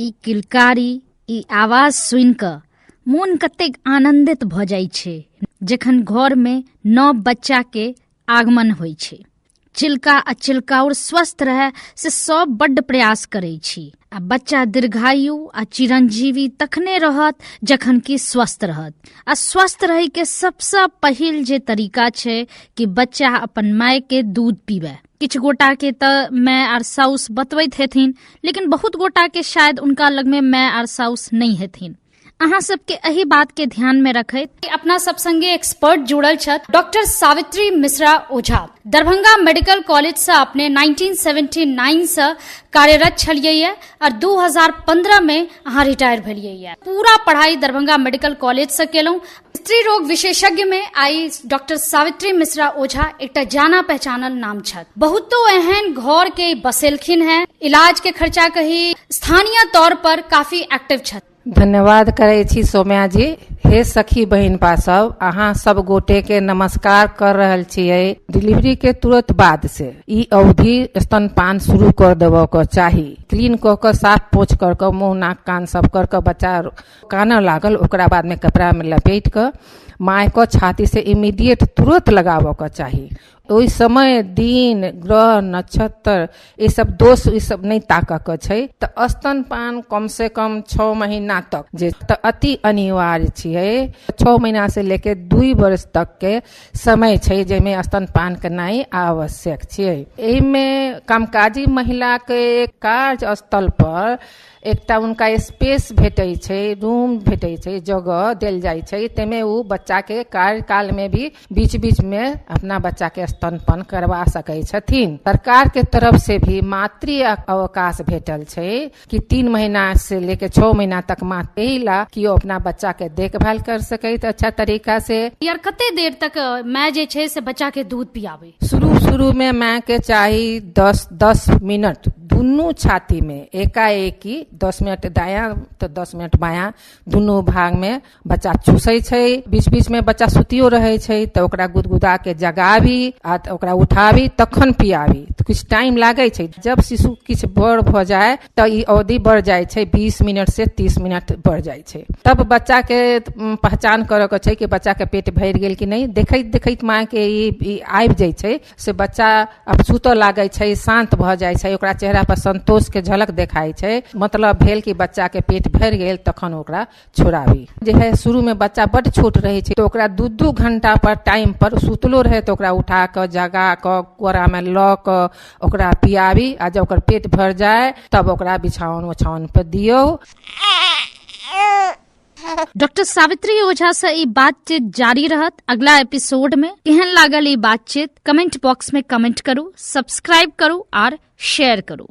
ई किलकारी, ई आवाज सुन कऽ मोन कतेक आनंदित भ जाइ छै जखन घर में नव बच्चा के आगमन होइ छै। चिल्का आ चिल्काउर स्वस्थ रहे से सब बड्ड प्रयास करै छी आ बच्चा दीर्घायु आ चिरंजीवी तखने रहत जखन कि स्वस्थ रहत। आ स्वस्थ रहे के सबसे पहिल जे तरीका छै कि बच्चा अपन माय के दूध पीबे। किछ गोटा के त माय आर साउस बतबैत हेथिन, लेकिन बहुत गोटा के शायद उनका लग में माय आर साउस नहीं हेथिन। अहाँ सबके एही बात के ध्यान में रखैत अपना सब संगे एक्सपर्ट जुड़ल छथ डॉक्टर सावित्री मिश्रा ओझा। दरभंगा मेडिकल कॉलेज से अपने 1979 से कार्यरत छलिए और 2015 में अहाँ रिटायर भेलिए। पूरा पढ़ाई दरभंगा मेडिकल कॉलेज से केलौं। स्त्री रोग विशेषज्ञ में आई डॉक्टर सावित्री मिश्रा ओझा एक जाना पहचानल नाम छथ। बहुतो एहन घर के बसेलखिन है, इलाज के खर्चा कही स्थानीय तौर पर काफी एक्टिव छथ। धन्यवाद करे छी सौम्या जी। हे सखी बहिन पा सब, अहाँ सब गोटे के नमस्कार कर रहल छियै। डिलीवरी के तुरंत बाद से ई अवधि स्तनपान शुरू कर देबो को चाही। क्लीन क के साफ पोछ कर के मुंह नाक कान सब कर के बच्चा काना लागल ओकरा बाद में कपड़ा में लपेट के माय को छाती से इमीडिएट तुरंत लगाबो के चाही। ओइ समय दिन ग्रह नक्षत्र ये सब दोष ये सब नहीं ताक के छै त स्तनपान कम से कम 6 महीना तक जे त अति अनिवार्य छियै। 6 महीना से लेके 2 वर्ष तक के समय छै जेमे स्तनपान करनाई आवश्यक छियै। एहि में कामकाजी महिला के कार्य स्थल पर एकटा उनका स्पेस भेटै छै, रूम भेटै छै, जगह देल जाइ छै। तेमे उ बच्चा के कार्यकाल में भी बीच बीच में अपना बच्चा के स्तनपान करवा सकै छथिन। सरकार के तरफ से भी मातृ अवकाश भेटल छै कि 3 महीना से लेके 6 महीना तक मातृला कि ओ अपना बच्चा के देखभाल कर सकै अच्छा तरीका से। यार कते देर तक माय जे छै से बच्चा के दूध पियावे? शुरू में माय के चाही 10 मिनट दुनू छाती में एकाएकी 10 मिनट दायां तो 10 मिनट बायां दुनू भाग में बच्चा चूसै छै। बीच बीच में बच्चा सुतियो रहे छै तो ओकरा गुदगुदा के जगाबी आ ओकरा उठाबी तखन पियाबी। तो कुछ टाइम लागे छै। जब शिशु किछ बड़ भ जाए तो ई अवधि बढ़ जाए छै, 20 मिनट से 30 मिनट बढ़ जाए छै। तब बच्चा के पहचान करे के छै कि बच्चा के पेट भर गेल कि नहीं। देखैत देखैत माँ के ई आबि जाए छै से बच्चा अब सुतऽ लागे छै, शांत भ जाए छै, ओकरा चेहरा पर संतोष के झलक देखाई छै। मतलब भेल कि बच्चा के पेट भर गेल तखन ओकरा छोड़ाबी। जे है शुरू में बच्चा बड़ छोट रहे छै तो ओकरा 2-2 घंटा पर टाइम पर सुतलो रहे तो ओकरा उठा के जगा के कोरा में ल के ओकरा पियाबी। आ जब ओकर पेट भर जाए तब ओकरा बिछावन पर दियो। डॉक्टर सावित्री ओझा से ई बातचीत जारी रहत अगला एपिसोड में। केहन लागल ई बातचीत कमेंट बॉक्स में कमेंट करू, सब्सक्राइब करू और शेयर करू।